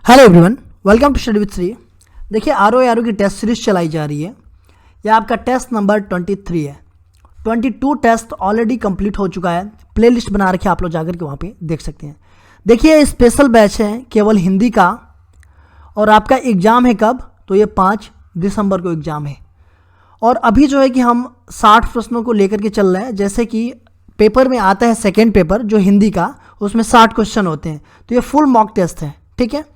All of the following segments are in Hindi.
Hello everyone, welcome to study with Shri. देखिए आर की टेस्ट सीरीज चलाई जा रही है। यह आपका टेस्ट नंबर 23 है। 22 टेस्ट ऑलरेडी कंप्लीट हो चुका है। प्लेलिस्ट बना रखी है, आप लोग जाकर के वहाँ पे देख सकते हैं। देखिए स्पेशल बैच है केवल हिंदी का, और आपका एग्ज़ाम है कब? तो ये 5 दिसंबर को एग्ज़ाम है। और अभी जो है कि हम 60 प्रश्नों को लेकर के चल रहे हैं। जैसे कि पेपर में आता है सेकेंड पेपर जो हिंदी का, उसमें 60 क्वेश्चन होते हैं। तो ये फुल मॉक टेस्ट है, ठीक है।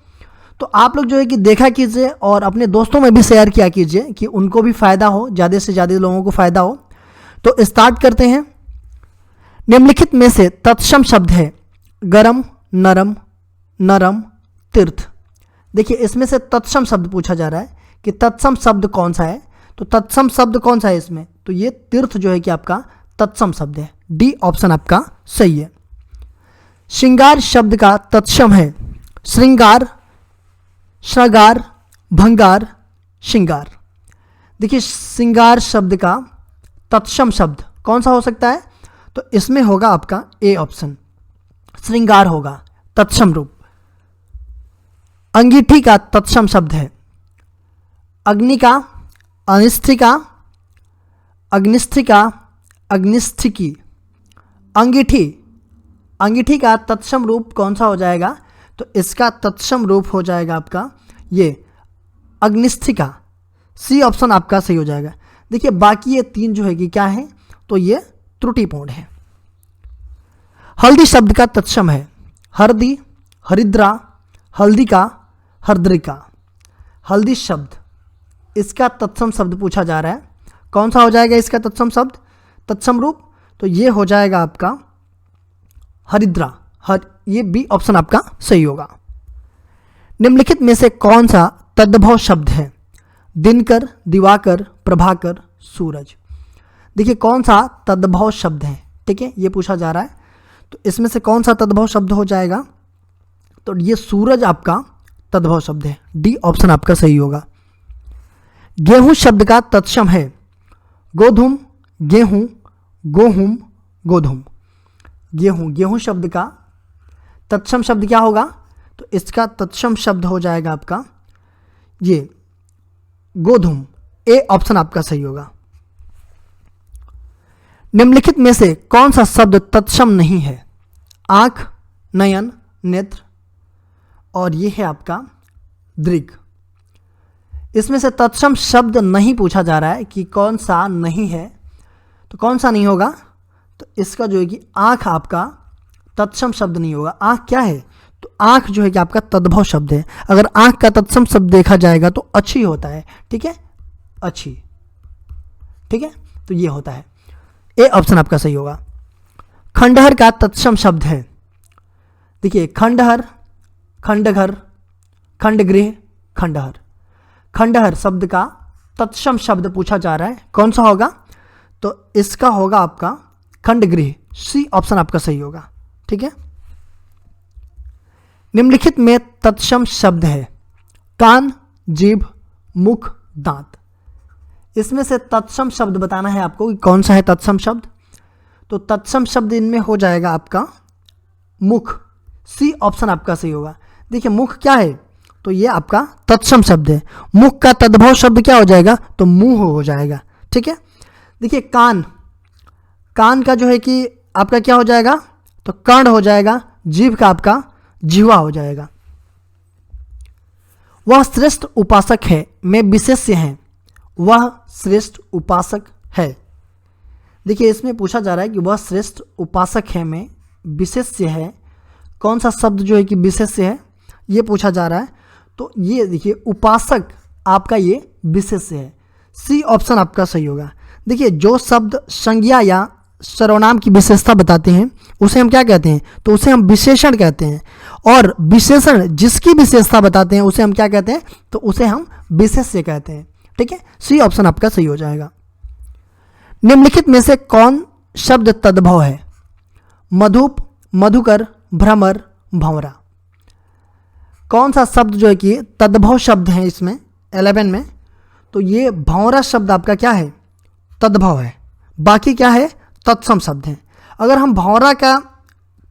तो आप लोग जो है कि देखा कीजिए और अपने दोस्तों में भी शेयर किया कीजिए कि उनको भी फ़ायदा हो, ज़्यादा से ज़्यादा लोगों को फ़ायदा हो। तो स्टार्ट करते हैं। निम्नलिखित में से तत्सम शब्द है गरम, नरम, नरम, तीर्थ। देखिए इसमें से तत्सम शब्द पूछा जा रहा है कि तत्सम शब्द कौन सा है। तो तत्सम शब्द कौन सा है इसमें? तो ये तीर्थ जो है कि आपका तत्सम शब्द है। डी ऑप्शन आपका सही है। श्रृंगार शब्द का तत्सम है श्रृंगार, श्रृंगार, भंगार, श्रृंगार। देखिए श्रृंगार शब्द का तत्सम शब्द कौन सा हो सकता है? तो इसमें होगा आपका ए ऑप्शन, श्रृंगार होगा तत्सम रूप। अंगीठी का तत्सम शब्द है अग्निका, अनिष्ठिका, अग्निष्ठिका, अग्निष्ठिकी। अंगीठी, अंगीठी का तत्सम रूप कौन सा हो जाएगा? तो इसका तत्सम रूप हो जाएगा आपका ये अग्निष्ठिका। सी ऑप्शन आपका सही हो जाएगा। देखिए बाकी ये 3 जो है कि क्या है? तो ये त्रुटिपूर्ण है। हल्दी शब्द का तत्सम है हरदी, हरिद्रा, हल्दिका, हरद्रिका। हल्दी शब्द, इसका तत्सम शब्द पूछा जा रहा है। कौन सा हो जाएगा इसका तत्सम शब्द, तत्सम रूप? तो ये हो जाएगा आपका हरिद्रा। ये बी ऑप्शन आपका सही होगा। निम्नलिखित में से कौन सा तद्भव शब्द है दिनकर, दिवाकर, प्रभाकर, सूरज। देखिए कौन सा तद्भव शब्द है, ठीक है, ये पूछा जा रहा है। तो इसमें से कौन सा तद्भव शब्द हो जाएगा? तो ये सूरज आपका तद्भव शब्द है। डी ऑप्शन आपका सही होगा। गेहूं शब्द का तत्सम है गोधूम, गेहूं, गोहुम, गोधूम। गेहूं, गेहूं शब्द का तत्सम शब्द क्या होगा? तो इसका तत्सम शब्द हो जाएगा आपका ये गोधूम। ए ऑप्शन आपका सही होगा। निम्नलिखित में से कौन सा शब्द तत्सम नहीं है? आंख, नयन, नेत्र, और ये है आपका दृग। इसमें से तत्सम शब्द नहीं पूछा जा रहा है कि कौन सा नहीं है। तो कौन सा नहीं होगा? तो इसका जो है कि आंख आपका तत्सम शब्द नहीं होगा। आंख क्या है? तो आंख जो है कि आपका तद्भव शब्द है। अगर आंख का तत्सम शब्द देखा जाएगा तो अच्छी होता है, ठीक है, अच्छी, ठीक है, तो ये होता है। ए ऑप्शन आपका सही होगा। खंडहर का तत्सम शब्द है, देखिए खंडहर, खंडघर, खंडगृह, खंडहर। खंडहर शब्द का तत्सम शब्द पूछा जा रहा है, कौन सा होगा? तो इसका होगा आपका खंडगृह। सी ऑप्शन आपका सही होगा, ठीक है। निम्नलिखित में तत्सम शब्द है कान, जीभ, मुख, दांत। इसमें से तत्सम शब्द बताना है आपको कि कौन सा है तत्सम शब्द। तो तत्सम शब्द इनमें हो जाएगा आपका मुख। सी ऑप्शन आपका सही होगा। देखिए मुख क्या है? तो ये आपका तत्सम शब्द है। मुख का तद्भव शब्द क्या हो जाएगा? तो मुंह हो जाएगा, ठीक है। देखिए कान, कान का जो है कि आपका क्या हो जाएगा? तो कर्ण हो जाएगा। जीभ का आपका जिह्वा हो जाएगा। वह श्रेष्ठ उपासक है में विशेष्य है, वह श्रेष्ठ उपासक है। देखिए इसमें पूछा जा रहा है कि वह श्रेष्ठ उपासक है में विशेष्य है। कौन सा शब्द जो है कि विशेष्य है, ये पूछा जा रहा है। तो ये देखिए उपासक आपका ये विशेष्य है। सी ऑप्शन आपका सही होगा। देखिए जो शब्द संज्ञा या सर्वनाम की विशेषता बताते हैं उसे हम क्या कहते हैं? तो उसे हम विशेषण कहते हैं। और विशेषण जिसकी विशेषता बताते हैं उसे हम क्या कहते हैं? तो उसे हम विशेष्य कहते हैं, ठीक है। सी ऑप्शन आपका सही हो जाएगा। निम्नलिखित में से कौन शब्द तद्भव है? मधुप, मधुकर, भ्रमर, भंवरा। कौन सा शब्द जो है कि तद्भव शब्द है इसमें 11 में? तो ये भंवरा शब्द आपका क्या है? तद्भव है। बाकी क्या है? तत्सम शब्द है। अगर हम भंवरा का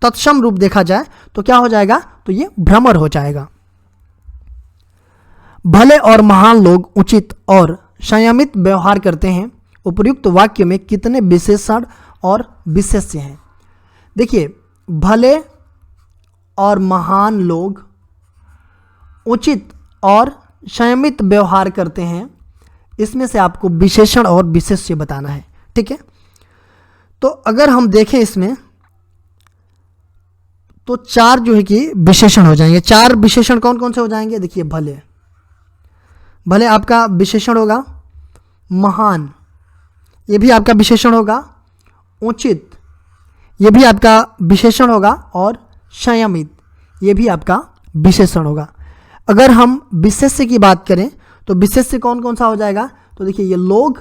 तत्सम रूप देखा जाए तो क्या हो जाएगा? तो ये भ्रमर हो जाएगा। भले और महान लोग उचित और संयमित व्यवहार करते हैं। उपयुक्त वाक्य में कितने विशेषण और विशेष्य हैं? देखिए, भले और महान लोग उचित और संयमित व्यवहार करते हैं, इसमें से आपको विशेषण और विशेष्य बताना है। ठीक है, तो अगर हम देखें इसमें तो 4 जो है कि विशेषण हो जाएंगे। 4 विशेषण कौन कौन से हो जाएंगे? देखिए, भले, भले आपका विशेषण होगा। महान, ये भी आपका विशेषण होगा। उचित, ये भी आपका विशेषण होगा। और संयमित, ये भी आपका विशेषण होगा। अगर हम विशेष्य की बात करें तो विशेष्य कौन कौन सा हो जाएगा? तो देखिए, ये लोग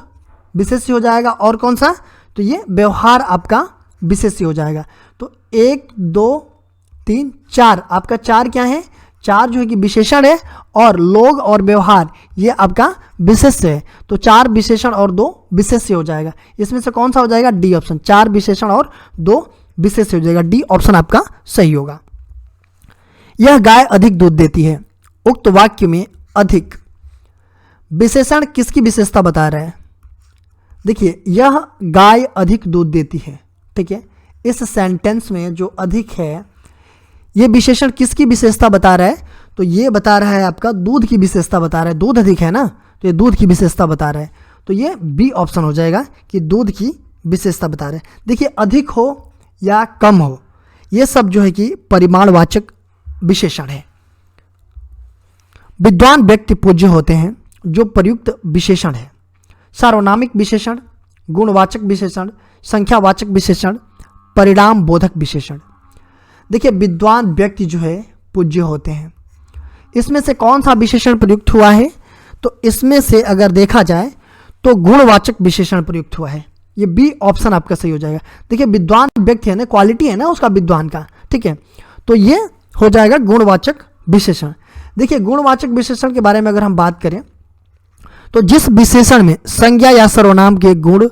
विशेष्य हो जाएगा। और कौन सा? तो ये व्यवहार आपका विशेष्य हो जाएगा। तो 1 2 3 4 आपका 4 क्या है? 4 जो है कि विशेषण है और लोग और व्यवहार ये आपका विशेष्य है। तो 4 विशेषण और 2 विशेष्य हो जाएगा। इसमें से कौन सा हो जाएगा? D option. 4 विशेषण और 2 विशेष्य हो जाएगा। डी ऑप्शन आपका सही होगा। यह गाय अधिक दूध देती है। उक्त वाक्य में अधिक विशेषण किसकी विशेषता बता रहा है? देखिए, यह गाय अधिक दूध देती है। ठीक है, इस सेंटेंस में जो अधिक है ये विशेषण किसकी विशेषता बता रहा है? तो ये बता रहा है आपका दूध की विशेषता बता रहा है। दूध अधिक है ना, तो ये दूध की विशेषता बता रहा है। तो ये बी ऑप्शन हो जाएगा कि दूध की विशेषता बता रहा है। देखिए, अधिक हो या कम हो, ये सब जो है कि परिमाणवाचक विशेषण है। विद्वान व्यक्ति पूज्य होते हैं जो प्रयुक्त विशेषण है। सार्वनामिक विशेषण, गुणवाचक विशेषण, संख्यावाचक विशेषण, परिणाम बोधक विशेषण। देखिए, विद्वान व्यक्ति जो है पूज्य होते हैं, इसमें से कौन सा विशेषण प्रयुक्त हुआ है? तो इसमें से अगर देखा जाए तो गुणवाचक विशेषण प्रयुक्त हुआ है। ये बी ऑप्शन आपका सही हो जाएगा। देखिए, विद्वान व्यक्ति है ना, क्वालिटी है ना उसका विद्वान का। ठीक है, तो ये हो जाएगा गुणवाचक विशेषण। देखिए, गुणवाचक विशेषण के बारे में अगर हम बात करें तो जिस विशेषण में संज्ञा या सर्वनाम के गुण,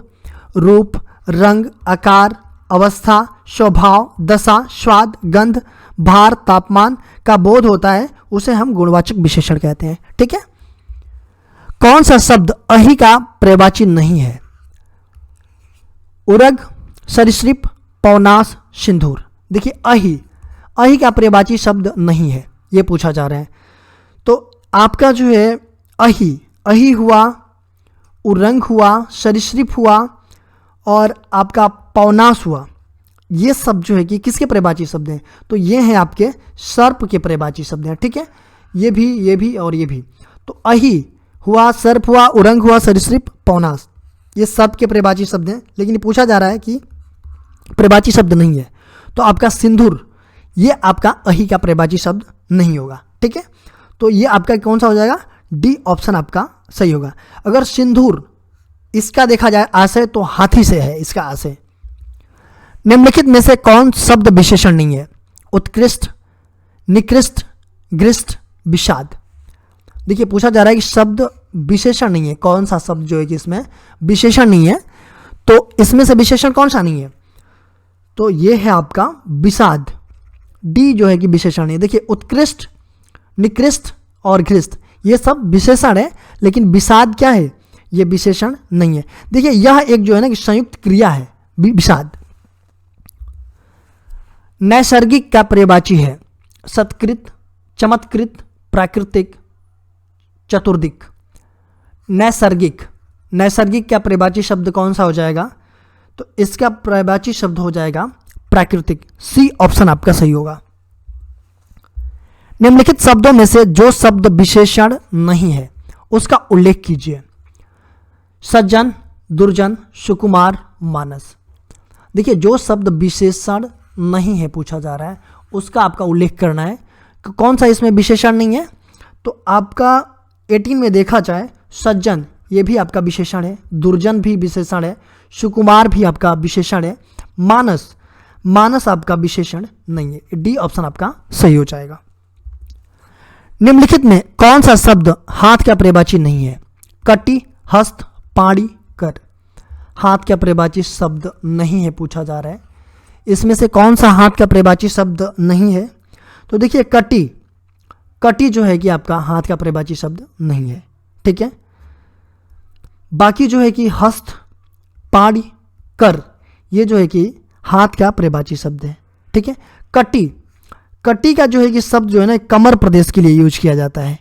रूप, रंग, आकार, अवस्था, स्वभाव, दशा, स्वाद, गंध, भार, तापमान का बोध होता है उसे हम गुणवाचक विशेषण कहते हैं। ठीक है, कौन सा शब्द अहि का पर्यायवाची नहीं है? उरग, सरीसृप, पवनास, सिंदूर। देखिए, अहि का पर्यायवाची शब्द नहीं है, ये पूछा जा रहा है। तो आपका जो है अहि हुआ, उरंग हुआ, सरीसृप हुआ और आपका पवनास हुआ, ये सब जो है कि किसके पर्यायवाची शब्द हैं? तो ये हैं आपके सर्प के पर्यायवाची शब्द हैं। ठीक है, ये भी और ये भी। तो अहि हुआ, सर्प हुआ, उरंग हुआ, सरीसृप, पवनास, ये सब के पर्यायवाची शब्द हैं। लेकिन पूछा जा रहा है कि पर्यायवाची शब्द नहीं है, तो आपका सिंदूर ये आपका अहि का पर्यायवाची शब्द नहीं होगा। ठीक है, तो ये आपका कौन सा हो जाएगा? डी ऑप्शन आपका सही होगा। अगर सिंदूर इसका देखा जाए आशय तो हाथी से है इसका आशय। निम्नलिखित में से कौन शब्द विशेषण नहीं है? उत्कृष्ट, निकृष्ट, गृष्ट, विषाद। देखिए, पूछा जा रहा है कि शब्द विशेषण नहीं है, कौन सा शब्द जो है कि इसमें विशेषण नहीं है? तो इसमें से विशेषण कौन सा नहीं है? तो ये है आपका विषाद। डी जो है कि विशेषण है। देखिए, उत्कृष्ट, निकृष्ट और घृष्ट ये सब विशेषण है, लेकिन विषाद क्या है? ये विशेषण नहीं है। देखिए, यह एक जो है ना कि संयुक्त क्रिया है विषाद। नैसर्गिक का पर्यायवाची है? सत्कृत, चमत्कृत, प्राकृतिक, चतुर्दिक। नैसर्गिक का पर्यायवाची शब्द कौन सा हो जाएगा? तो इसका पर्यायवाची शब्द हो जाएगा प्राकृतिक। सी ऑप्शन आपका सही होगा। निम्नलिखित शब्दों में से जो शब्द विशेषण नहीं है उसका उल्लेख कीजिए। सज्जन, दुर्जन, सुकुमार, मानस। देखिए, जो शब्द विशेषण नहीं है पूछा जा रहा है उसका आपका उल्लेख करना है कि कौन सा इसमें विशेषण नहीं है। तो आपका 18 में देखा जाए सज्जन ये भी आपका विशेषण है, दुर्जन भी विशेषण है, सुकुमार भी आपका विशेषण है, मानस आपका विशेषण नहीं है। डी ऑप्शन आपका सही हो जाएगा। निम्नलिखित में कौन सा शब्द हाथ का पर्यायवाची नहीं है? कटी, हस्त, पाणी, कर। हाथ का पर्यायवाची शब्द नहीं है पूछा जा रहा है। इसमें से कौन सा हाथ का पर्यायवाची शब्द नहीं है? तो देखिए, कटी कटी जो है कि आपका हाथ का पर्यायवाची शब्द नहीं है, ठीक है। बाकी जो है कि हस्त, पाड़ी, कर, ये जो है कि हाथ का पर्यायवाची शब्द है, ठीक है। कटी, कटी का जो है कि शब्द जो है ना कमर प्रदेश के लिए यूज किया जाता है।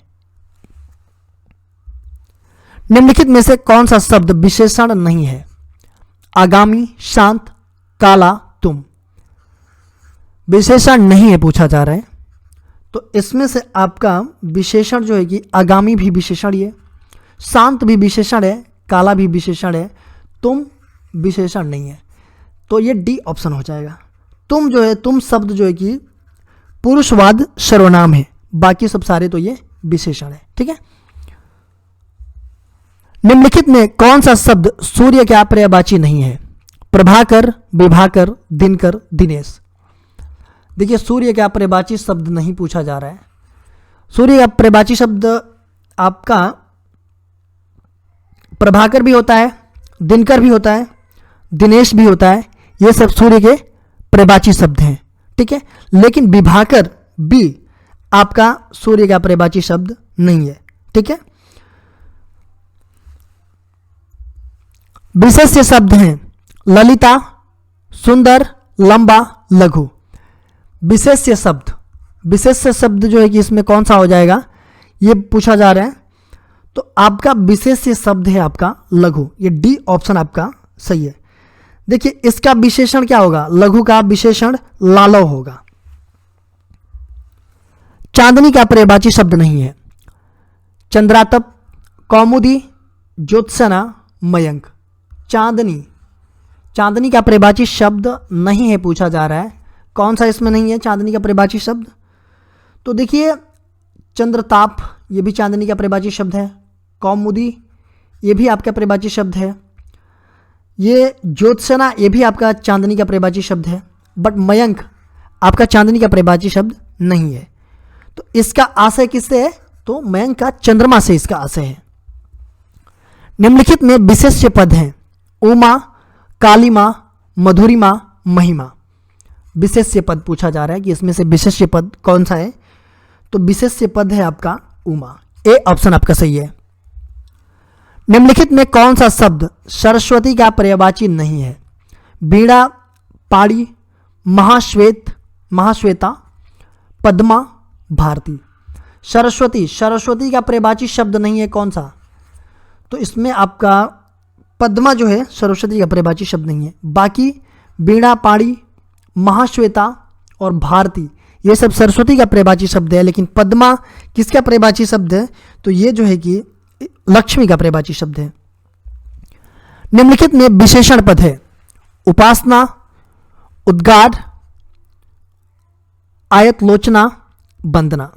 निम्नलिखित में से कौन सा शब्द विशेषण नहीं है? आगामी, शांत, काला, तुम। विशेषण नहीं है पूछा जा रहा है, तो इसमें से आपका विशेषण जो है कि आगामी भी विशेषण है, शांत भी विशेषण है, काला भी विशेषण है, तुम विशेषण नहीं है, तो ये डी ऑप्शन हो जाएगा। तुम जो है, तुम शब्द जो है कि पुरुषवाद सर्वनाम है, बाकी सब सारे तो ये विशेषण है, ठीक है। निम्नलिखित में कौन सा शब्द सूर्य का पर्यायवाची नहीं है? प्रभाकर, विभाकर, दिनकर, दिनेश। देखिए सूर्य का पर्यायवाची शब्द नहीं पूछा जा रहा है। सूर्य का पर्यायवाची शब्द आपका प्रभाकर भी होता है, दिनकर भी होता है, दिनेश भी होता है, ये सब सूर्य के पर्यायवाची शब्द हैं, ठीक है। लेकिन विभाकर भी आपका सूर्य का पर्यायवाची शब्द नहीं है, ठीक है। विशेष्य शब्द हैं ललिता, सुंदर, लंबा, लघु। विशेष्य शब्द, विशेष्य शब्द जो है कि इसमें कौन सा हो जाएगा ये पूछा जा रहा है, तो आपका विशेष्य शब्द है आपका लघु, ये डी ऑप्शन आपका सही है। देखिए इसका विशेषण क्या होगा? लघु का विशेषण लालव होगा। चांदनी का पर्यायवाची शब्द नहीं है। चंद्रातप, कौमुदी, ज्योत्सना, मयंक। चांदनी, चांदनी का पर्यायवाची शब्द नहीं है पूछा जा रहा है, कौन सा इसमें नहीं है चांदनी का पर्यायवाची शब्द? तो देखिए चंद्रताप ये भी चांदनी का पर्यायवाची शब्द है, कौमुदी ये भी आपका पर्यायवाची शब्द है, ये ज्योत्सना ये भी आपका चांदनी का पर्यायवाची शब्द है, बट मयंक आपका चांदनी का पर्यायवाची शब्द नहीं है। तो इसका आशय किससे है? तो मयंक का चंद्रमा से इसका आशय है। निम्नलिखित में विशेष्य पद हैं उमा, कालिमा, मधुरिमा, महिमा। विशेष्य पद पूछा जा रहा है कि इसमें से विशेष्य पद कौन सा है, तो विशेष्य पद है आपका उमा, ए ऑप्शन आपका सही है। निम्नलिखित में कौन सा शब्द सरस्वती का पर्यायवाची नहीं है? बीड़ा, पाड़ी, महाश्वेत, महाश्वेता, पद्मा, भारती। सरस्वती, सरस्वती का पर्यायवाची शब्द नहीं है, कौन सा? तो इसमें आपका पद्मा जो है सरस्वती का पर्यायवाची शब्द नहीं है। बाकी बीड़ा, पाड़ी, महाश्वेता और भारती ये सब सरस्वती का पर्यायवाची शब्द है, लेकिन पद्मा किसका पर्यायवाची शब्द है? तो ये जो है कि लक्ष्मी का पर्यायवाची शब्द है। निम्नलिखित में विशेषण पद है उपासना, उद्गार, आयतलोचना, वंदना।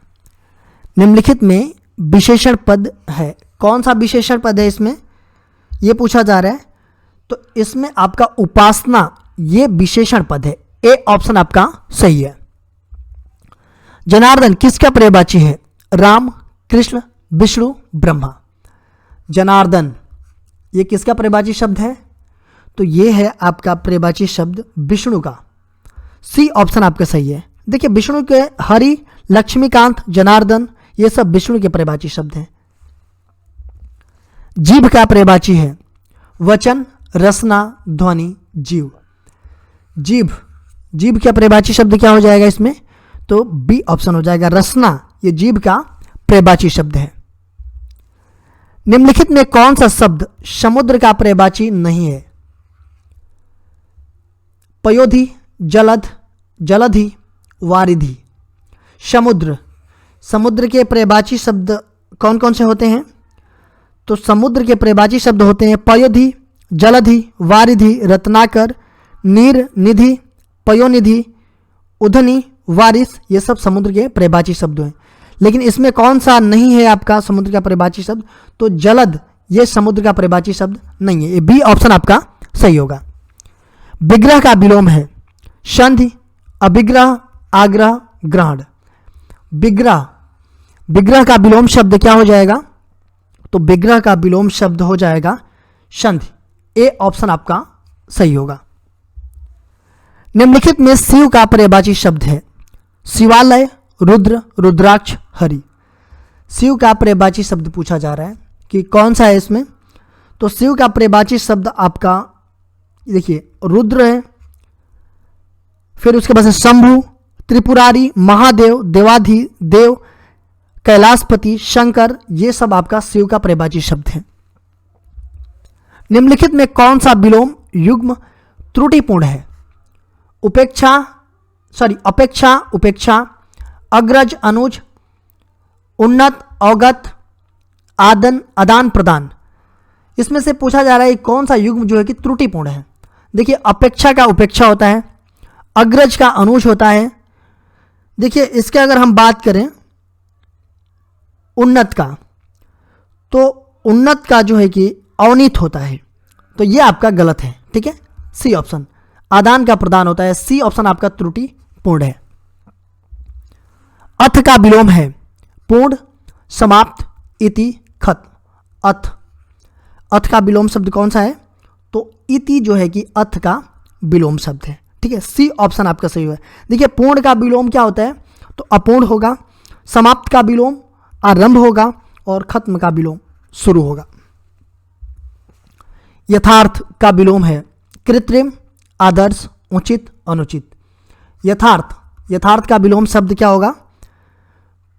निम्नलिखित में विशेषण पद है, कौन सा विशेषण पद है इसमें ये पूछा जा रहा है, तो इसमें आपका उपासना ये विशेषण पद है, ए ऑप्शन आपका सही है। जनार्दन किसका पर्यायवाची है? राम, कृष्ण, विष्णु, ब्रह्मा। जनार्दन ये किसका पर्यायवाची शब्द है? तो ये है आपका पर्यायवाची शब्द विष्णु का, सी ऑप्शन आपका सही है। देखिए विष्णु के हरि, लक्ष्मीकांत, जनार्दन ये सब विष्णु के पर्यायवाची शब्द हैं। जीभ का पर्यायवाची है वचन, रसना, ध्वनि, जीव। जीभ, जीभ का पर्यायवाची शब्द क्या हो जाएगा इसमें? तो बी ऑप्शन हो जाएगा, रसना ये जीभ का पर्यायवाची शब्द है। निम्नलिखित में कौन सा शब्द समुद्र का पर्यायवाची नहीं है? पयोधि, जलध, जलधि, वारिधि। समुद्र, समुद्र के पर्यायवाची शब्द कौन कौन से होते हैं? तो समुद्र के पर्यायवाची शब्द होते हैं पयोधि, जलधि, वारिधि, रत्नाकर, नीर, निधि, पयोनिधि, उधनी, वारिस ये सब समुद्र के पर्यायवाची शब्द हैं। लेकिन इसमें कौन सा नहीं है आपका समुद्र का पर्यायवाची शब्द? तो जलद ये समुद्र का पर्यायवाची शब्द नहीं है, ये बी ऑप्शन आपका सही होगा। विग्रह का विलोम है संधि, अभिग्रह, आग्रह, ग्रहण। विग्रह, विग्रह का विलोम शब्द क्या हो जाएगा? तो विग्रह का विलोम शब्द हो जाएगा संधि, ए ऑप्शन आपका सही होगा। निम्नलिखित में शिव का पर्यायवाची शब्द है शिवालय, रुद्र, रुद्राक्ष, हरि। शिव का पर्यायवाची शब्द पूछा जा रहा है कि कौन सा है इसमें। तो शिव का पर्यायवाची शब्द आपका देखिए रुद्र है, फिर उसके बाद से शंभु, त्रिपुरारी, महादेव, देवाधिदेव, कैलाशपति, शंकर, ये सब आपका शिव का पर्यायवाची शब्द है। निम्नलिखित में कौन सा विलोम युग्म त्रुटिपूर्ण है? अपेक्षा, उपेक्षा, अग्रज, अनुज, उन्नत, अवगत, आदान प्रदान। इसमें से पूछा जा रहा है कौन सा युग्म जो है कि त्रुटिपूर्ण है। देखिए अपेक्षा का उपेक्षा होता है, अग्रज का अनुज होता है। देखिए इसके अगर हम बात करें उन्नत का, तो उन्नत का जो है कि अवनीत होता है, तो ये आपका गलत है। ठीक है, सी ऑप्शन। आदान का प्रदान होता है, सी ऑप्शन आपका त्रुटिपूर्ण है। अथ का विलोम है पूर्ण, समाप्त, इति, खत्म। अथ का विलोम शब्द कौन सा है? तो इति जो है कि अथ का विलोम शब्द है। ठीक है, सी ऑप्शन आपका सही है। देखिए पूर्ण का विलोम क्या होता है? तो अपूर्ण होगा, समाप्त का विलोम आरंभ होगा और खत्म का विलोम शुरू होगा। यथार्थ का विलोम है कृत्रिम, आदर्श, उचित, अनुचित। यथार्थ का विलोम शब्द क्या होगा?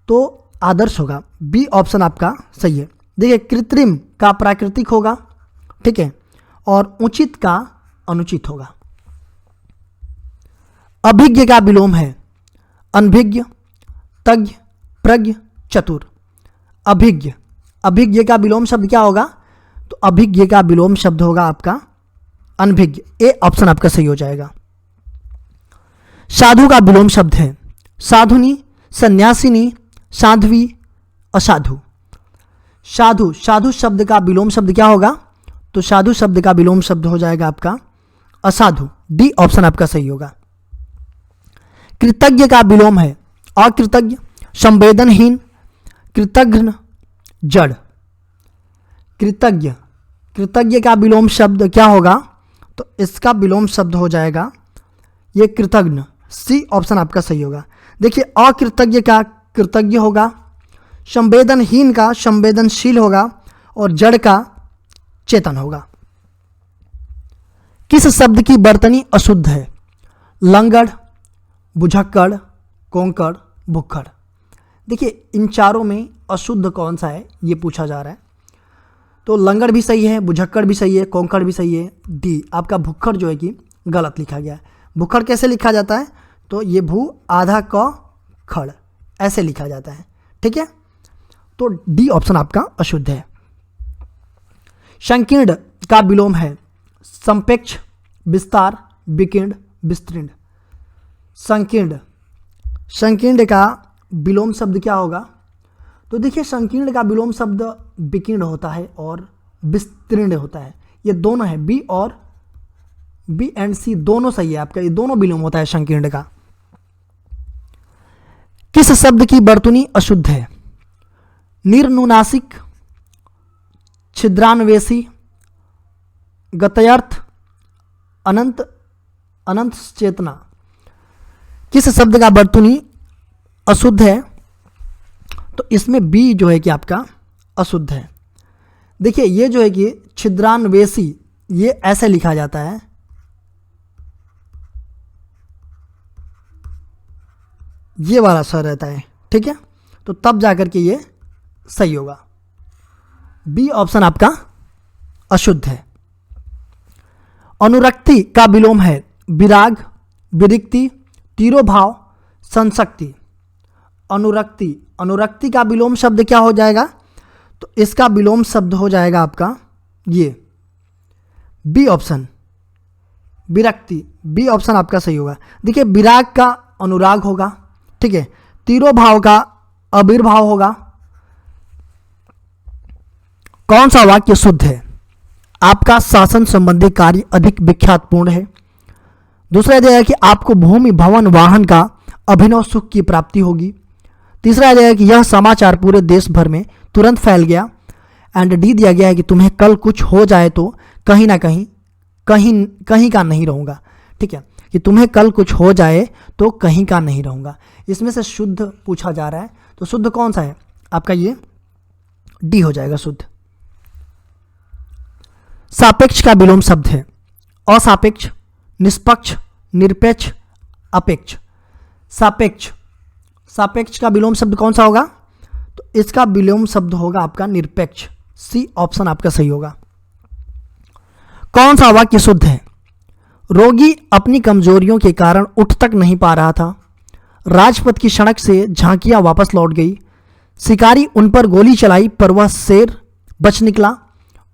तो आदर्श होगा, बी ऑप्शन आपका सही है। देखिए कृत्रिम का प्राकृतिक होगा, ठीक है, और उचित का अनुचित होगा। अभिज्ञ का विलोम है अनभिज्ञ, तज्ञ, प्रज्ञ, चतुर। अभिज्ञ का विलोम शब्द क्या होगा? तो अभिज्ञ का विलोम शब्द होगा आपका अनभिज्ञ, ए ऑप्शन आपका सही हो जाएगा। साधु का विलोम शब्द है साधुनी, सन्यासिनी, साध्वी, असाधु। साधु शब्द का विलोम शब्द क्या होगा? तो साधु शब्द का विलोम शब्द हो जाएगा आपका असाधु, डी ऑप्शन आपका सही होगा। कृतज्ञ का विलोम है अकृतज्ञ, संवेदनहीन, कृतघ्न, जड़। कृतज्ञ का विलोम शब्द क्या होगा? तो इसका विलोम शब्द हो जाएगा ये कृतघ्न, सी ऑप्शन आपका सही होगा। देखिए अकृतज्ञ का कृतज्ञ होगा, संवेदनहीन का संवेदनशील होगा और जड़ का चेतन होगा। किस शब्द की वर्तनी अशुद्ध है? लंगड़, बुझक्कड़, कोंकड़, भुक्खड़। देखिए इन चारों में अशुद्ध कौन सा है ये पूछा जा रहा है। तो लंगड़ भी सही है, बुझक्कड़ भी सही है, कोंकड़ भी सही है, डी आपका भुक्खड़ जो है कि गलत लिखा गया है। भुक्खड़ कैसे लिखा जाता है? तो ये भू आधा क खड़ ऐसे लिखा जाता है। ठीक है, तो डी ऑप्शन आपका अशुद्ध है। संकीर्ण का विलोम है संपेक्ष, विस्तार, विकीर्ण, विस्तीर्ण। संकीर्ण का विलोम शब्द क्या होगा? तो देखिए संकीर्ण का विलोम शब्द विकीर्ण होता है और विस्तीर्ण होता है, ये दोनों है, बी और बी एंड सी दोनों सही है आपका, ये दोनों विलोम होता है संकीर्ण का। किस शब्द की वर्तनी अशुद्ध है? निर्नुनासिक, छिद्रान्वेषी, गतयर्थ, अनंत चेतना। किस शब्द का वर्तनी अशुद्ध है? तो इसमें बी जो है कि आपका अशुद्ध है। देखिए ये जो है कि छिद्रान्वेषी, ये ऐसे लिखा जाता है, ये वाला सर रहता है। ठीक है, तो तब जाकर के ये सही होगा, बी ऑप्शन आपका अशुद्ध है। अनुरक्ति का विलोम है विराग, विरिक्ति, तिरोभाव, संशक्ति। अनुरक्ति का विलोम शब्द क्या हो जाएगा? तो इसका विलोम शब्द हो जाएगा आपका ये बी ऑप्शन विरक्ति, बी ऑप्शन आपका सही होगा। देखिए विराग का अनुराग होगा, ठीक है, तिरोभाव का आविर्भाव होगा। कौन सा वाक्य शुद्ध है? आपका शासन संबंधी कार्य अधिक विख्यातपूर्ण है। दूसरा यह है कि आपको भूमि, भवन, वाहन का अभिनव सुख की प्राप्ति होगी। तीसरा यह है कि यह समाचार पूरे देश भर में तुरंत फैल गया। एंड डी दिया गया है कि तुम्हें कल कुछ हो जाए तो कहीं ना कहीं का नहीं रहूँगा। ठीक है, कि तुम्हें कल कुछ हो जाए तो कहीं का नहीं रहूँगा। इसमें से शुद्ध पूछा जा रहा है, तो शुद्ध कौन सा है? आपका ये डी हो जाएगा शुद्ध। सापेक्ष का विलोम शब्द है असापेक्ष, निष्पक्ष, निरपेक्ष, अपेक्ष। सापेक्ष, सापेक्ष का विलोम शब्द कौन सा होगा? तो इसका विलोम शब्द होगा आपका निरपेक्ष। सी ऑप्शन आपका सही होगा। कौन सा वाक्य शुद्ध है? रोगी अपनी कमजोरियों के कारण उठ तक नहीं पा रहा था। राजपथ की सड़क से झांकियां वापस लौट गई। शिकारी उन पर गोली चलाई पर वह शेर बच निकला।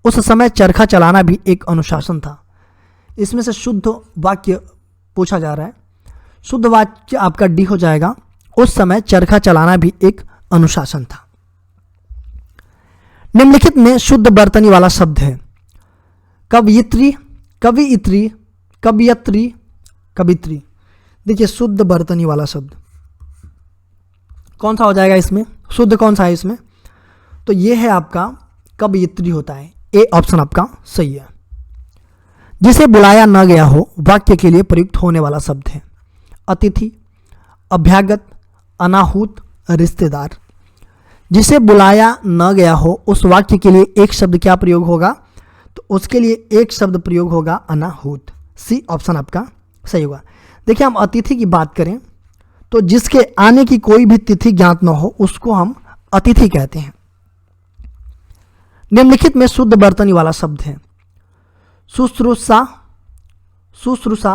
उस समय चरखा चलाना भी एक अनुशासन था। इसमें से शुद्ध वाक्य पूछा जा रहा है। शुद्ध वाक्य आपका डी हो जाएगा, उस समय चरखा चलाना भी एक अनुशासन था। निम्नलिखित में शुद्ध बर्तनी वाला शब्द है कवयित्री, कवियित्री, कवियत्री, कवित्री। देखिए शुद्ध बर्तनी वाला शब्द कौन सा हो जाएगा इसमें? शुद्ध कौन सा है इसमें? तो ये है आपका कवयित्री होता है। ए ऑप्शन आपका सही है। जिसे बुलाया न गया हो वाक्य के लिए प्रयुक्त होने वाला शब्द है अतिथि, अभ्यागत, अनाहूत, रिश्तेदार। जिसे बुलाया न गया हो उस वाक्य के लिए एक शब्द क्या प्रयोग होगा? तो उसके लिए एक शब्द प्रयोग होगा अनाहूत। सी ऑप्शन आपका सही होगा। देखिए हम अतिथि की बात करें तो जिसके आने की कोई भी तिथि ज्ञात न हो उसको हम अतिथि कहते हैं। निम्नलिखित में शुद्ध बर्तनी वाला शब्द है शुश्रूषा, शुश्रूषा,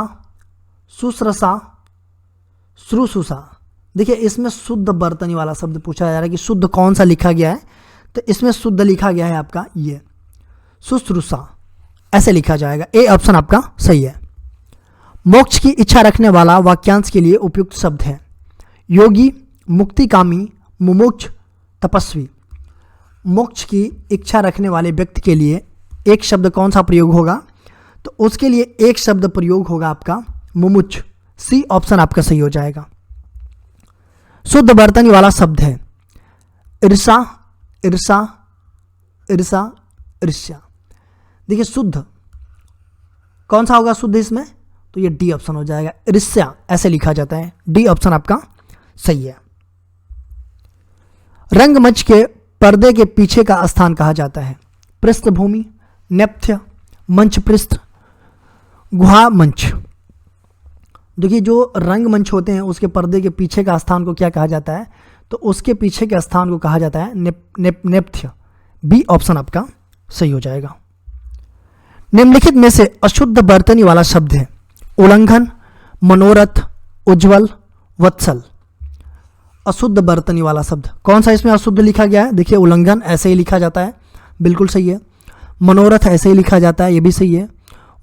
शुश्रूषा, शुश्रूषा। देखिए इसमें शुद्ध बर्तनी वाला शब्द पूछा जा रहा है कि शुद्ध कौन सा लिखा गया है? तो इसमें शुद्ध लिखा गया है आपका ये शुश्रूषा, ऐसे लिखा जाएगा। ए ऑप्शन आपका सही है। मोक्ष की इच्छा रखने वाला वाक्यांश के लिए उपयुक्त शब्द है योगी, मुक्तिकामी, मुमुक्ष, तपस्वी। मोक्ष की इच्छा रखने वाले व्यक्ति के लिए एक शब्द कौन सा प्रयोग होगा? तो उसके लिए एक शब्द प्रयोग होगा आपका मुमुक्ष। सी ऑप्शन आपका सही हो जाएगा। शुद्ध बर्तनी वाला शब्द है ईर्षा, ईर्षा, ईर्षा, ईर्ष्या। देखिए शुद्ध कौन सा होगा शुद्ध इसमें? तो ये डी ऑप्शन हो जाएगा, ईर्ष्या ऐसे लिखा जाता है। डी ऑप्शन आपका सही है। रंगमंच के पर्दे के पीछे का स्थान कहा जाता है पृष्ठभूमि, नेपथ्य, मंच पृष्ठ, गुहा मंच। देखिए जो रंगमंच होते हैं उसके पर्दे के पीछे का स्थान को क्या कहा जाता है? तो उसके पीछे के स्थान को कहा जाता है नेपथ्य। बी ऑप्शन आपका सही हो जाएगा। निम्नलिखित में से अशुद्ध बर्तनी वाला शब्द है उल्लंघन, मनोरथ, उज्जवल, वत्सल। अशुद्ध बर्तनी वाला शब्द कौन सा इसमें अशुद्ध लिखा गया है? देखिए उल्लंघन ऐसे ही लिखा जाता है, बिल्कुल सही है। मनोरथ ऐसे ही लिखा जाता है, ये भी सही है।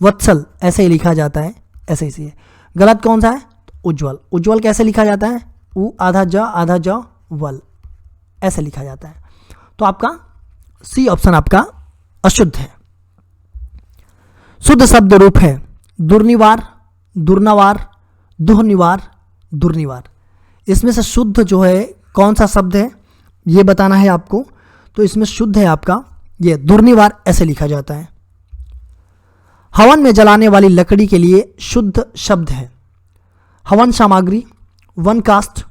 वत्सल ऐसे ही लिखा जाता है, ऐसे ही सही है। गलत कौन सा है? तो उज्जवल। उज्जवल कैसे लिखा जाता है? उ आधा ज वल, ऐसे लिखा जाता है। तो आपका सी ऑप्शन आपका अशुद्ध है। शुद्ध शब्द रूप है दुर्निवार, दुर्नवार, दुहनिवार, दुर्निवार। इसमें से शुद्ध जो है कौन सा शब्द है ये बताना है आपको। तो इसमें शुद्ध है आपका ये दुर्निवार, ऐसे लिखा जाता है। हवन में जलाने वाली लकड़ी के लिए शुद्ध शब्द है हवन सामग्री, वन काष्ठ,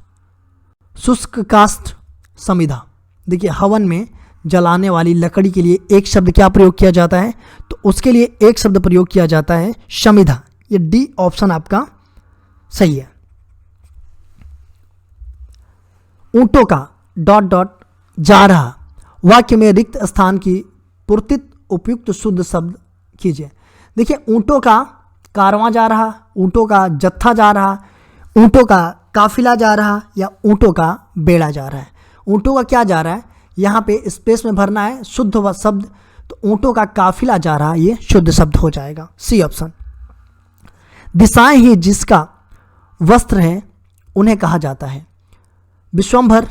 शुष्क काष्ठ, समिधा। देखिए हवन में जलाने वाली लकड़ी के लिए एक शब्द क्या प्रयोग किया जाता है? तो उसके लिए एक शब्द प्रयोग किया जाता है समिधा। ये डी ऑप्शन आपका सही है। ऊंटों का ... जा रहा वाक्य में रिक्त स्थान की पूर्ति उपयुक्त शुद्ध शब्द कीजिए। देखिए ऊंटों का कारवां जा रहा, ऊंटों का जत्था जा रहा, ऊंटों का काफिला जा रहा, या ऊंटों का बेड़ा जा रहा है। ऊंटों का क्या जा रहा है? यहाँ पे स्पेस में भरना है शुद्ध शब्द। तो ऊंटों का काफिला जा रहा, ये शुद्ध शब्द हो जाएगा। C option. दिशाएं ही जिसका वस्त्र है उन्हें कहा जाता है विश्वंभर,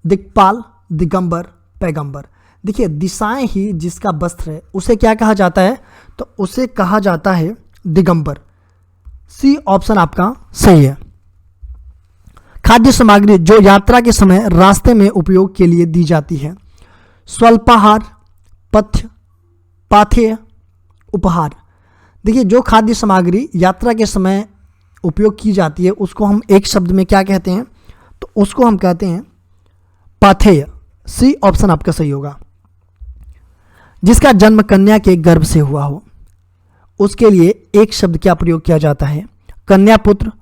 दिक्पाल, दिगंबर, पैगंबर। देखिए दिशाएं ही जिसका वस्त्र है उसे क्या कहा जाता है? तो उसे कहा जाता है दिगंबर। सी ऑप्शन आपका सही है। खाद्य सामग्री जो यात्रा के समय रास्ते में उपयोग के लिए दी जाती है स्वल्पाहार, पथ्य, पाथेय, उपहार। देखिए जो खाद्य सामग्री यात्रा के समय उपयोग की जाती है उसको हम एक शब्द में क्या कहते हैं? तो उसको हम कहते हैं पाथेय। सी ऑप्शन आपका सही होगा। जिसका जन्म कन्या के गर्भ से हुआ हो उसके लिए एक शब्द क्या प्रयोग किया जाता है? कन्या पुत्र,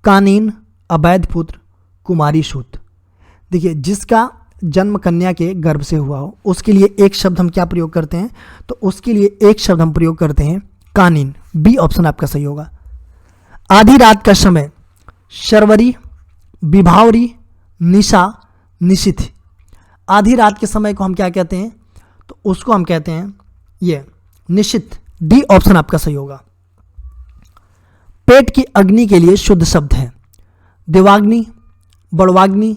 कानीन, अवैध पुत्र, कुमारी सूत। देखिए, जिसका जन्म कन्या के गर्भ से हुआ हो उसके लिए एक शब्द हम क्या प्रयोग करते हैं? तो उसके लिए एक शब्द हम प्रयोग करते हैं कानीन। बी ऑप्शन आपका सही होगा। आधी रात का समय शर्वरी, विभावरी, निशा, निशिथ। आधी रात के समय को हम क्या कहते हैं? तो उसको हम कहते हैं ये निशिथ। डी ऑप्शन आपका सही होगा। पेट की अग्नि के लिए शुद्ध शब्द है देवाग्नि, बड़वाग्नि,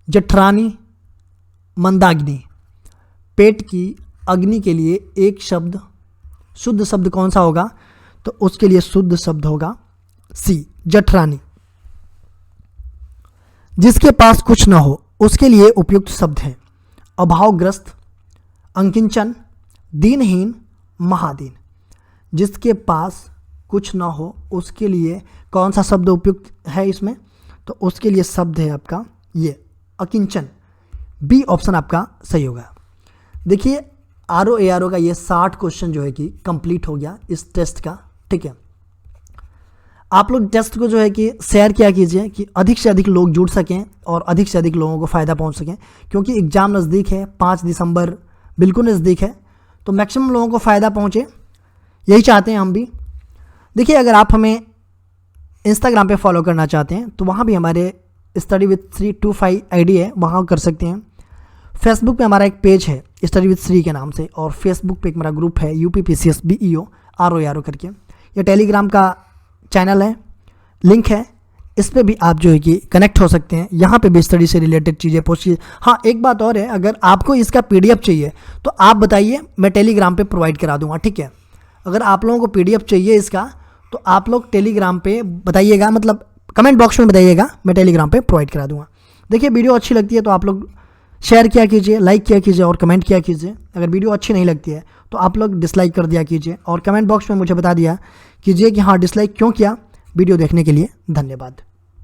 जठरानी, मंदाग्नि। पेट की अग्नि के लिए एक शब्द शुद्ध शब्द कौन सा होगा? तो उसके लिए शुद्ध शब्द होगा सी, जठरानी। जिसके पास कुछ न हो उसके लिए उपयुक्त शब्द है अभावग्रस्त, अंकिंचन, दीनहीन, महादीन। जिसके पास कुछ ना हो उसके लिए कौन सा शब्द उपयुक्त है इसमें? तो उसके लिए शब्द है आपका ये अकिंचन। बी ऑप्शन आपका सही होगा। देखिए, ROARO का ये 60 क्वेश्चन जो है कि कंप्लीट हो गया इस टेस्ट का। ठीक है, आप लोग टेस्ट को जो है कि शेयर किया कीजिए कि अधिक से अधिक लोग जुड़ सकें और अधिक से अधिक लोगों को फ़ायदा पहुंच सकें, क्योंकि एग्ज़ाम नज़दीक है, 5 दिसंबर बिल्कुल नज़दीक है, तो मैक्सिमम लोगों को फ़ायदा पहुंचे, यही चाहते हैं हम भी। देखिए, अगर आप हमें इंस्टाग्राम पे फॉलो करना चाहते हैं तो वहाँ भी हमारे स्टडी विद श्री 25 ID है, वहाँ कर सकते हैं। फेसबुक पे हमारा एक पेज है स्टडी विद श्री के नाम से, और फेसबुक पे एक मेरा ग्रुप है UPPCS BEO ROARO करके। ये टेलीग्राम का चैनल है, लिंक है, इस पर भी आप जो है कि कनेक्ट हो सकते हैं। यहाँ पे भी स्टडी से रिलेटेड चीज़ें पोस्ट कीजिए। हाँ, एक बात और है, अगर आपको इसका PDF चाहिए तो आप बताइए, मैं टेलीग्राम पे प्रोवाइड करा दूँगा। ठीक है, अगर आप लोगों को PDF चाहिए इसका तो आप लोग टेलीग्राम पे बताइएगा, मतलब कमेंट बॉक्स में बताइएगा, मैं टेलीग्राम पे प्रोवाइड करा दूँगा। देखिए, वीडियो अच्छी लगती है तो आप लोग शेयर किया कीजिए, लाइक किया कीजिए और कमेंट किया कीजिए। अगर वीडियो अच्छी नहीं लगती है तो आप लोग डिसलाइक कर दिया कीजिए और कमेंट बॉक्स में मुझे बता दिया कीजिए कि हाँ डिसलाइक क्यों किया। वीडियो देखने के लिए धन्यवाद।